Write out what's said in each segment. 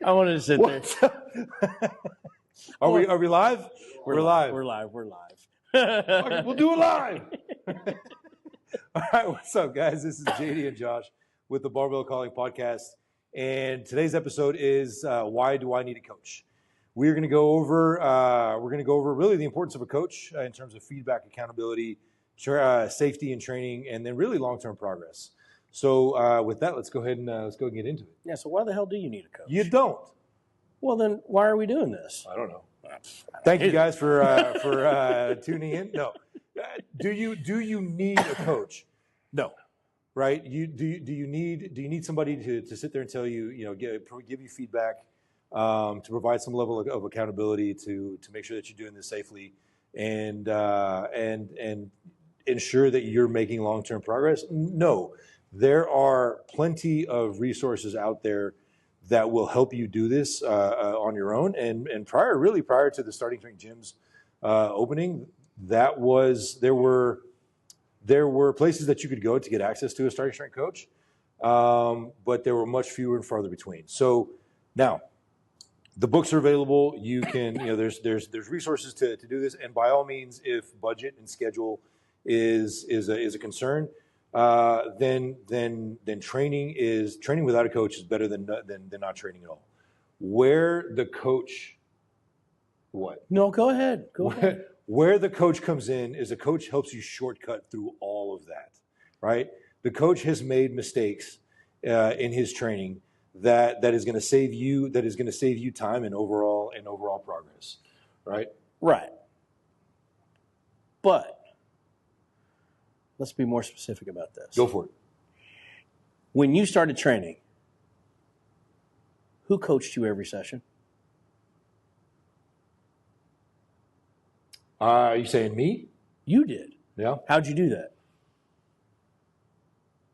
I wanted to sit there. Are we live? We're live. We're live. We're live. Okay, we'll do it live. All right, what's up, guys? This is JD and Josh with the Barbell Calling Podcast, and today's episode is why do I need a coach? We're going to go over really the importance of a coach in terms of feedback, accountability, safety and training, and then really long-term progress. So with that, let's go ahead and get into it. Yeah. So why the hell do you need a coach? You don't. Well, then why are we doing this? I don't know. Thank you guys for tuning in. No, do you need a coach? No, right? Do you need somebody to sit there and tell you give you feedback, to provide some level of accountability to make sure that you're doing this safely and ensure that you're making long-term progress? No, there are plenty of resources out there that will help you do this on your own. And prior to the Starting Strength gyms opening, there were places that you could go to get access to a Starting Strength coach, but there were much fewer and farther between. So now the books are available. You can there's resources to do this, and by all means, if budget and schedule is a concern, then training without a coach is better than not training at all. Where the coach, what? No, go ahead. Go ahead. Where the coach comes in is a coach helps you shortcut through all of that, right? The coach has made mistakes in his training that is going to save you time and overall progress, right? Right. But let's be more specific about this. Go for it. When you started training, who coached you every session? Are you saying me? You did. Yeah. How'd you do that?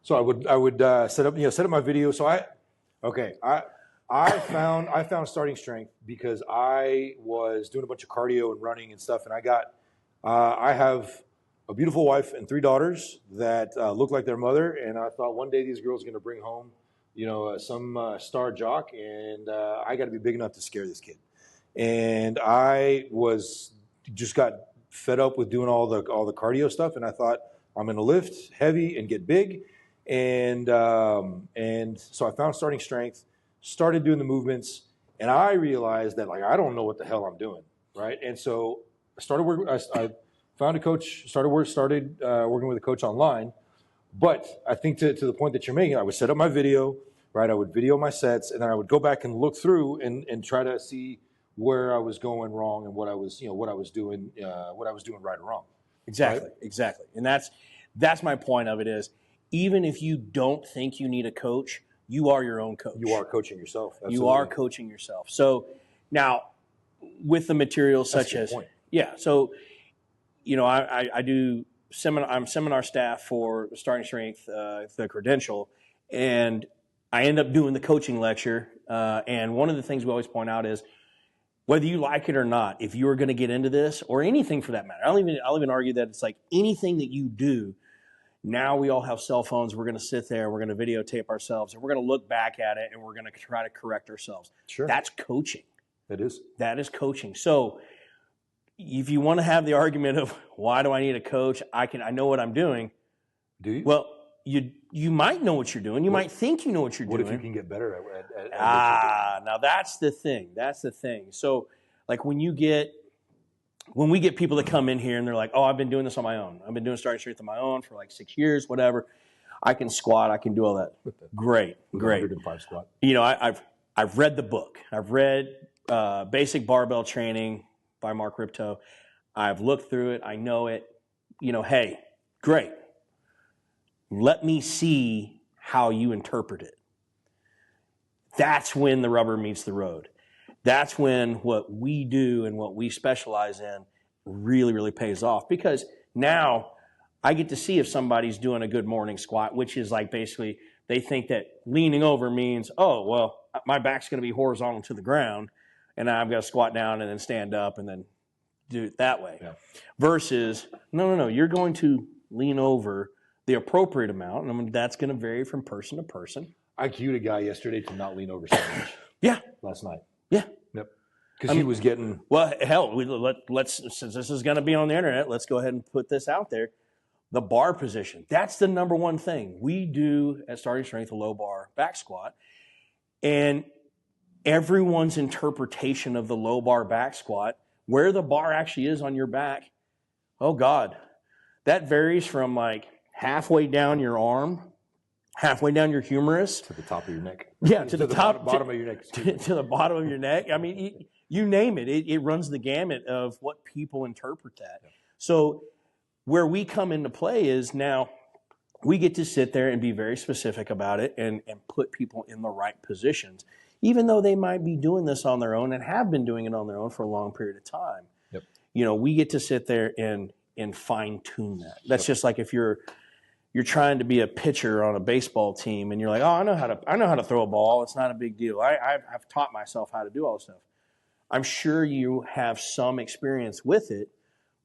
So I would set up my video. So I found Starting Strength because I was doing a bunch of cardio and running and stuff, and I have a beautiful wife and 3 daughters that look like their mother, and I thought one day these girls are going to bring home, some star jock, and I got to be big enough to scare this kid. And I just got fed up with doing all the cardio stuff, and I thought I'm going to lift heavy and get big, and so I found Starting Strength, started doing the movements, and I realized that I don't know what the hell I'm doing, right? And so I started working. I found a coach, started working with a coach online. But I think to the point that you're making, I would set up my video, right? I would video my sets, and then I would go back and look through and try to see where I was going wrong and what I was doing right or wrong. Exactly, right? exactly. And that's my point of it is, even if you don't think you need a coach, you are your own coach. You are coaching yourself. Absolutely. You are coaching yourself. So now with the materials such as, yeah, so I do I'm seminar staff for Starting Strength, the credential, and I end up doing the coaching lecture. And one of the things we always point out is, whether you like it or not, if you're going to get into this, or anything for that matter, I'll even argue that it's like anything that you do. Now we all have cell phones. We're going to sit there, we're going to videotape ourselves, and we're going to look back at it, and we're going to try to correct ourselves. Sure. That's coaching. It is. That is coaching. So if you want to have the argument of why do I need a coach, I know what I'm doing. Do you? Well, you might know what you're doing. You might think you know what you're doing. What if you can get better at what you're doing? Now that's the thing. That's the thing. So like when we get people that come in here and they're like, oh, I've been doing this on my own. I've been doing Starting Strength on my own for like 6 years, whatever. I can squat. I can do all that. Great. 105 squat. I've read the book. I've read Basic Barbell Training by Mark Ripto. I've looked through it. I know it. Hey, great. Let me see how you interpret it. That's when the rubber meets the road. That's when what we do and what we specialize in really, really pays off, because now I get to see if somebody's doing a good morning squat, which is like basically they think that leaning over means, oh, well, my back's going to be horizontal to the ground and I've got to squat down and then stand up and then do it that way. Yeah. Versus, no, you're going to lean over the appropriate amount, and that's going to vary from person to person. I cued a guy yesterday to not lean over so much. Yeah. last night. Yeah. Yep. Because he was getting. Well, hell, let's since this is going to be on the internet, let's go ahead and put this out there. The bar position. That's the number one thing we do at Starting Strength, a low bar back squat. And everyone's interpretation of the low bar back squat, where the bar actually is on your back, oh God, that varies from like halfway down your arm, halfway down your humerus. To the top of your neck. Yeah, to the top, bottom of your neck. To the bottom of your neck. I mean, you name it. It runs the gamut of what people interpret that. Yeah. So where we come into play is now we get to sit there and be very specific about it and put people in the right positions, even though they might be doing this on their own and have been doing it on their own for a long period of time. Yep. You know, we get to sit there and fine tune that. That's just like if you're trying to be a pitcher on a baseball team and you're like, oh, I know how to throw a ball. It's not a big deal. I've taught myself how to do all this stuff. I'm sure you have some experience with it,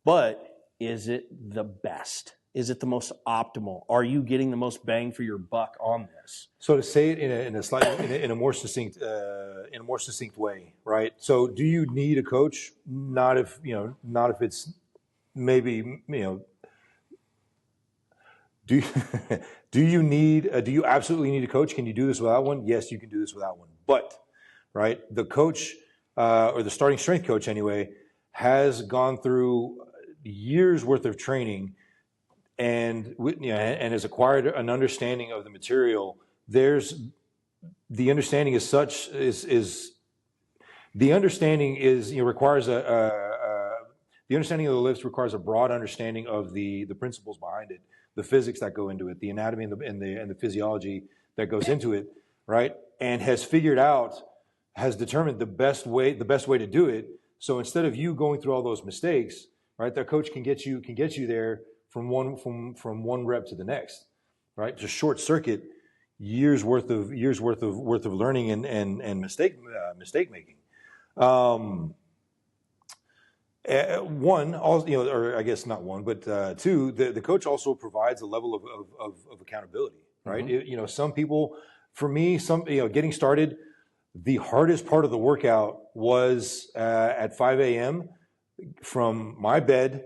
but is it the best? Is it the most optimal? Are you getting the most bang for your buck on this? So to say it in a more succinct way, right? So do you need a coach? Not if it's maybe Do you absolutely need a coach? Can you do this without one? Yes, you can do this without one. But right, the coach or the starting strength coach anyway has gone through years worth of training and has acquired an understanding of the material. The understanding requires the understanding of the lifts requires a broad understanding of the principles behind it, the physics that go into it, the anatomy and the physiology that goes into it, right? And has determined the best way to do it. So instead of you going through all those mistakes, right, their coach can get you there from one rep to the next, right? To short circuit years worth of learning and mistake making. Or I guess not one, but two, the coach also provides a level of accountability, right? Mm-hmm. Some people, for me, getting started, the hardest part of the workout was at 5 a.m. from my bed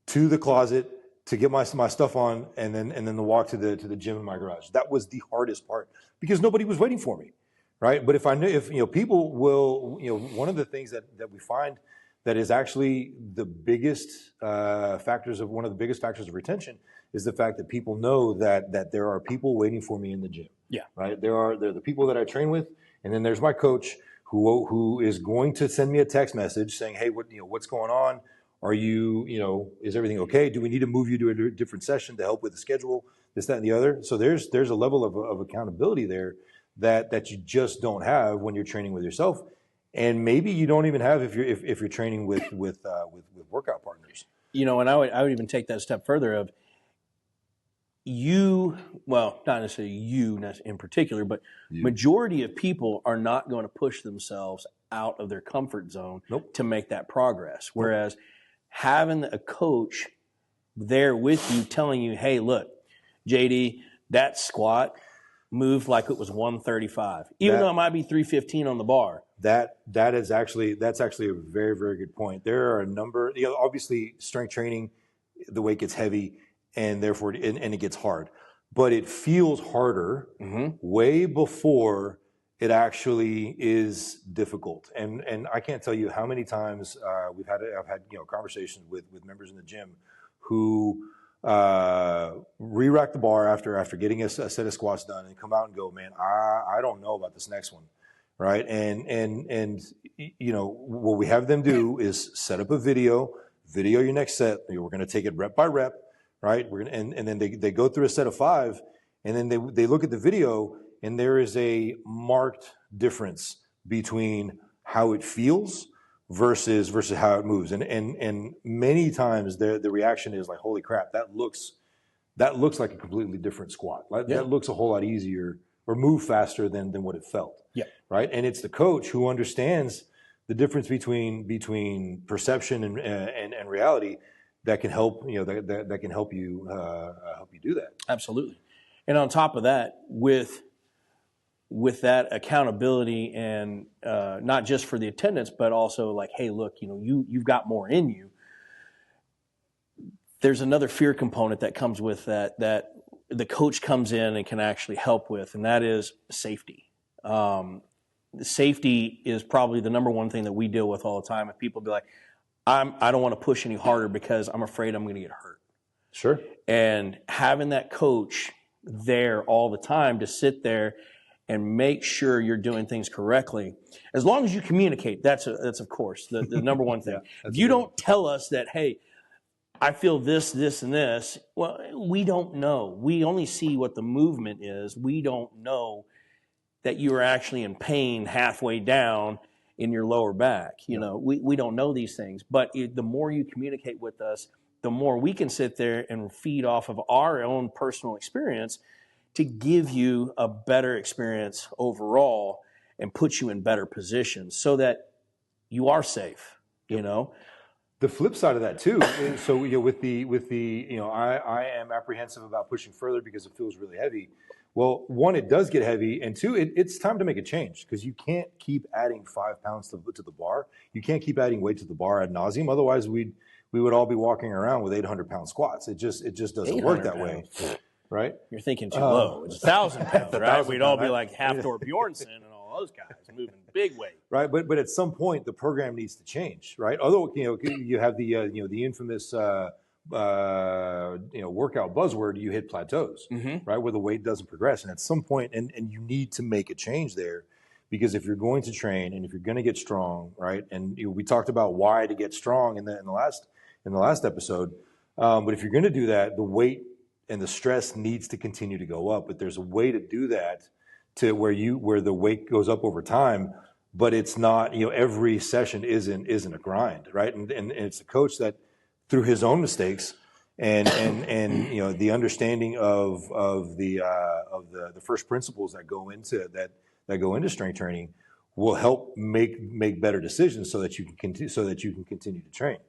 to the closet to get my stuff on, and then the walk to the gym in my garage. That was the hardest part because nobody was waiting for me, right? But if people will, one of the things that we find that is actually the biggest one of the biggest factors of retention is the fact that people know that there are people waiting for me in the gym. Yeah. Right. They're the people that I train with, and then there's my coach who is going to send me a text message saying, hey, what's going on? Are you, is everything okay? Do we need to move you to a different session to help with the schedule? This, that, and the other. So there's a level of accountability there that you just don't have when you're training with yourself. And maybe you don't even have if you're training with workout partners. And I would even take that a step further of not necessarily you in particular, but majority of people are not going to push themselves out of their comfort zone to make that progress. Whereas having a coach there with you telling you, hey, look, JD, that squat moved like it was 135, even though it might be 315 on the bar. That's actually a very, very good point. There are a number, obviously strength training, the weight gets heavy and therefore, and it gets hard, but it feels harder way before it actually is difficult. And I can't tell you how many times I've had conversations with members in the gym who re-rack the bar after getting a set of squats done and come out and go, man, I don't know about this next one. Right. And what we have them do is set up a video your next set. We're going to take it rep by rep. Right. And then they go through a set of 5 and then they look at the video and there is a marked difference between how it feels versus how it moves. And many times the reaction is like, holy crap, that looks like a completely different squat. That looks a whole lot easier or move faster than what it felt. Yeah. Right. And it's the coach who understands the difference between perception and reality that can help, that can help you do that. Absolutely. And on top of that, with with that accountability and not just for the attendance, but also like, hey, look, you've got more in you. There's another fear component that comes with that the coach comes in and can actually help with, and that is safety. Safety is probably the number one thing that we deal with all the time. If people be like, I don't want to push any harder because I'm afraid I'm going to get hurt. Sure. And having that coach there all the time to sit there and make sure you're doing things correctly, as long as you communicate, that's of course the number one thing. If you don't tell us that, hey, I feel this, and this, well, we don't know. We only see what the movement is. We don't know that you are actually in pain halfway down in your lower back. We don't know these things. But the more you communicate with us, the more we can sit there and feed off of our own personal experience to give you a better experience overall and put you in better positions so that you are safe, The flip side of that too is, so with the I am apprehensive about pushing further because it feels really heavy. Well, one, it does get heavy, and two, it's time to make a change because you can't keep adding 5 pounds to the bar. You can't keep adding weight to the bar ad nauseum. Otherwise, we would all be walking around with 800-pound squats. It just doesn't work that way, right? You're thinking too low. It's 1,000 pounds, right? We'd all be like Hafthor Bjornsson and all those guys moving big weight. Right, but at some point the program needs to change, right? Although you have the the infamous workout buzzword, you hit plateaus, right, where the weight doesn't progress, and at some point, and you need to make a change there, because if you're going to train and if you're going to get strong, right, and we talked about why to get strong in the last episode, but if you're going to do that, the weight and the stress needs to continue to go up. But there's a way to do that to where the weight goes up over time, but it's not, every session isn't a grind, right? And it's the coach that, through his own mistakes and the understanding of the first principles that go into strength training, will help make better decisions so that you can continue to train.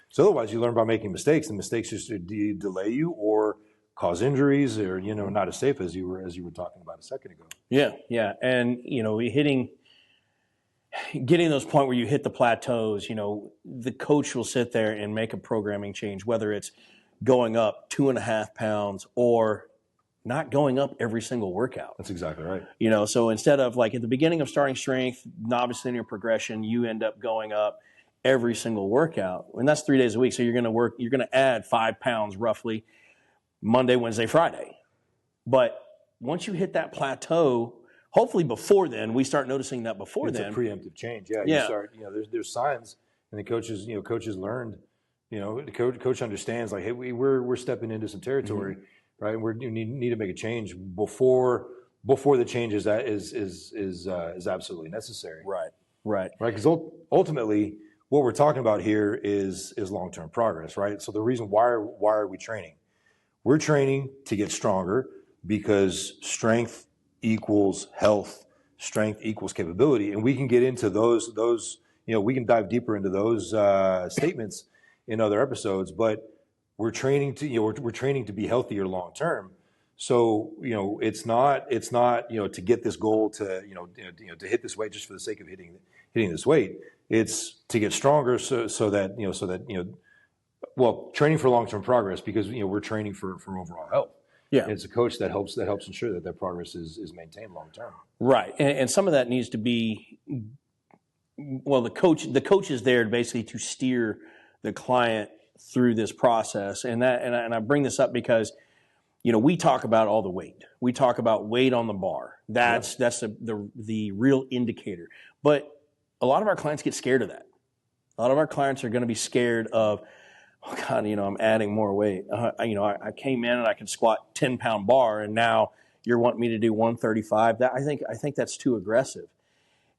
So otherwise, you learn by making mistakes, and mistakes just delay you or cause injuries, or not as safe as you were talking about a second ago. Yeah, and getting those point where you hit the plateaus, the coach will sit there and make a programming change, whether it's going up 2.5 pounds or not going up every single workout. That's exactly right. So instead of like at the beginning of starting strength, obviously in your progression, you end up going up every single workout, and that's 3 days a week. So you're going to add 5 pounds roughly Monday, Wednesday, Friday. But once you hit that plateau, hopefully before then, we start noticing that before it's then. It's a preemptive change. Yeah. You start, there's signs, and the coaches learned, the coach understands, like, hey, we're stepping into some territory, right? And we need to make a change before the change is absolutely necessary. Right. Because ultimately, what we're talking about here is long-term progress, right? So the reason why are we training? We're training to get stronger because strength equals health, strength equals capability, and we can get into those. We can dive deeper into those statements in other episodes. But we're training to we're training to be healthier long term. So it's not to get this goal to to hit this weight just for the sake of hitting this weight. It's to get stronger so that training for long term progress, because we're training for overall health. Yeah, and it's a coach that helps ensure that progress is maintained long term. Right, and some of that needs to be, the coach is there basically to steer the client through this process, and I bring this up because we talk about all the weight. We talk about weight on the bar. That's the real indicator. But a lot of our clients get scared of that. A lot of our clients are going to be scared of, oh God, I'm adding more weight. I came in and I can squat 10-pound bar, and now you're wanting me to do 135. I think that's too aggressive.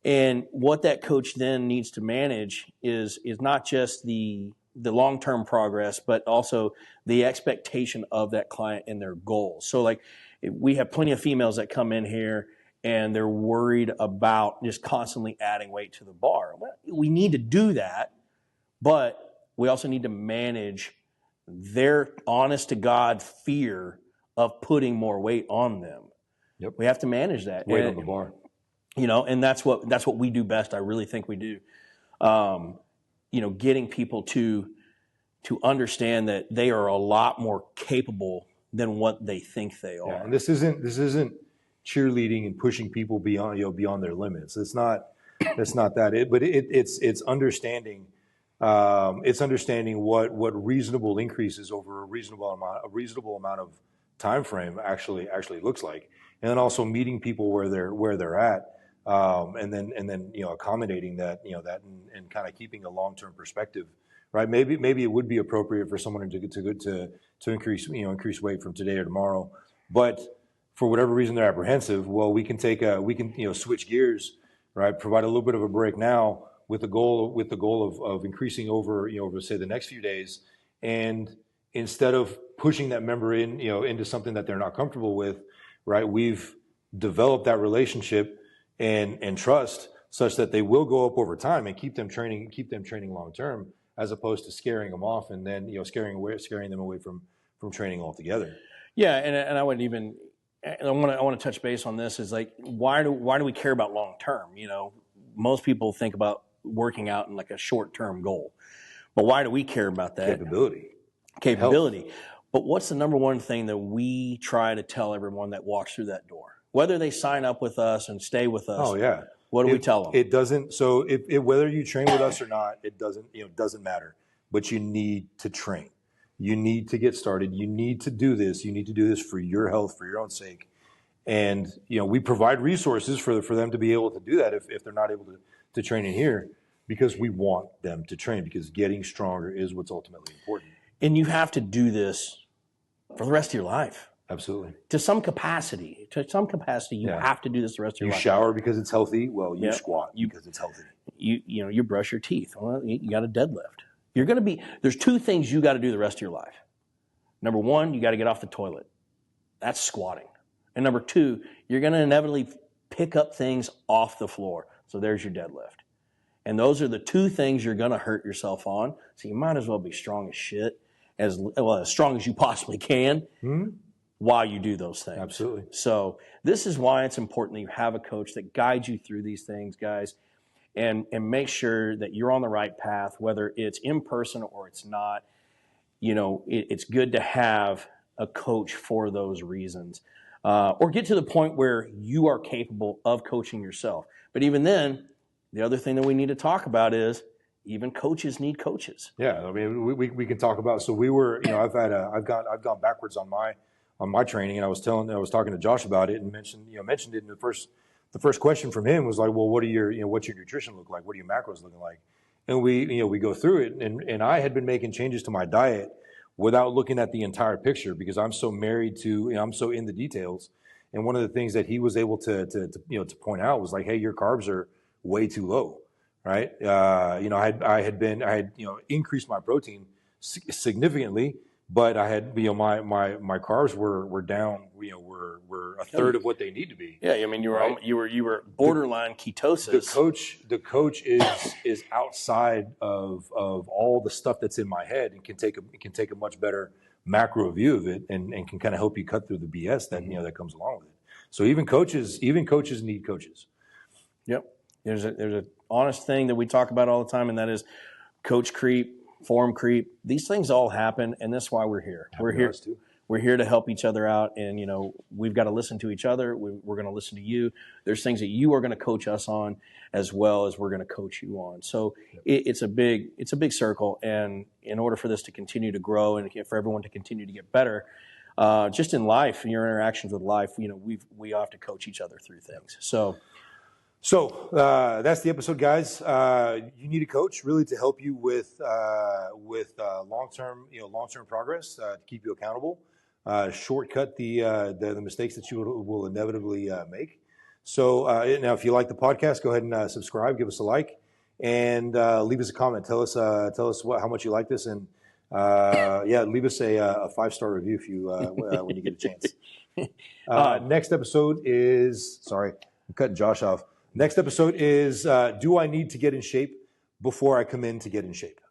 And what that coach then needs to manage is not just the long-term progress, but also the expectation of that client and their goals. So like, we have plenty of females that come in here and they're worried about just constantly adding weight to the bar. Well, we need to do that, but we also need to manage their honest to God fear of putting more weight on them. Yep. We have to manage that. Weight on the bar. You know, and that's what we do best. I really think we do. You know, getting people to understand that they are a lot more capable than what they think they are. Yeah, and this isn't cheerleading and pushing people beyond their limits. It's not that. But it's understanding. It's understanding what reasonable increases over a reasonable amount of time frame actually looks like, and then also meeting people where they're at. And then accommodating that and kind of keeping a long-term perspective, right? Maybe it would be appropriate for someone to increase weight from today or tomorrow, but for whatever reason they're apprehensive. Well, we can switch gears, right? Provide a little bit of a break now with the goal of increasing over say the next few days, and instead of pushing that member into something that they're not comfortable with, right? We've developed that relationship and trust such that they will go up over time and keep them training long term, as opposed to scaring them off and then scaring them away from training altogether. Yeah, and I would even I want to touch base on this is like why do we care about long term? You know, most people think about working out in like a short term goal, but why do we care about that? Capability. Health. But what's the number one thing that we try to tell everyone that walks through that door? Whether they sign up with us and stay with us. Oh yeah. What do we tell them? It doesn't. So whether you train with us or not, it doesn't matter. But you need to train. You need to get started. You need to do this. You need to do this for your health, for your own sake. And we provide resources for them to be able to do that if they're not able to train in here, because we want them to train, because getting stronger is what's ultimately important. And you have to do this for the rest of your life. Absolutely. To some capacity, you have to do this the rest of your life. You shower because it's healthy. Well, you squat because it's healthy. You brush your teeth. Well, you got to deadlift. There's two things you got to do the rest of your life. Number one, you got to get off the toilet. That's squatting. And number two, you're going to inevitably pick up things off the floor. So there's your deadlift. And those are the two things you're going to hurt yourself on. So you might as well be strong as shit, as strong as you possibly can. Mm-hmm. While you do those things. Absolutely. So this is why it's important that you have a coach that guides you through these things, guys, and make sure that you're on the right path, whether it's in person or it's not. It's good to have a coach for those reasons, or get to the point where you are capable of coaching yourself. But even then, the other thing that we need to talk about is even coaches need coaches. Yeah, I mean, we can talk about. So we were, I've gone backwards on my training, and I was talking to Josh about it, and mentioned it in the first question from him was like, well, what's your nutrition look like? What are your macros looking like? And we go through it, and I had been making changes to my diet without looking at the entire picture, because I'm so married to, I'm so in the details. And one of the things that he was able to point out was like, hey, your carbs are way too low, right? I had increased my protein significantly, but I had, my carbs were down, were a third of what they need to be. Yeah, I mean, you were borderline ketosis. The coach is outside of all the stuff that's in my head, and can take a much better macro view of it, and can kind of help you cut through the BS that that comes along with it. So even coaches need coaches. Yep. There's a honest thing that we talk about all the time, and that is coach creep, form creep. These things all happen, and that's why we're here. We're here to help each other out, and we've got to listen to each other. We're going to listen to you. There's things that you are going to coach us on, as well as we're going to coach you on. So it's a big circle, and in order for this to continue to grow and for everyone to continue to get better, just in life, in your interactions with life, we have to coach each other through things. So that's the episode, guys. You need a coach really to help you with long-term progress, to keep you accountable, shortcut the mistakes that you will inevitably make. So now, if you like the podcast, go ahead and subscribe, give us a like, and leave us a comment. Tell us how much you like this, and leave us a 5-star review if you when you get a chance. Next episode is I'm cutting Josh off. Next episode is, do I need to get in shape before I come in to get in shape?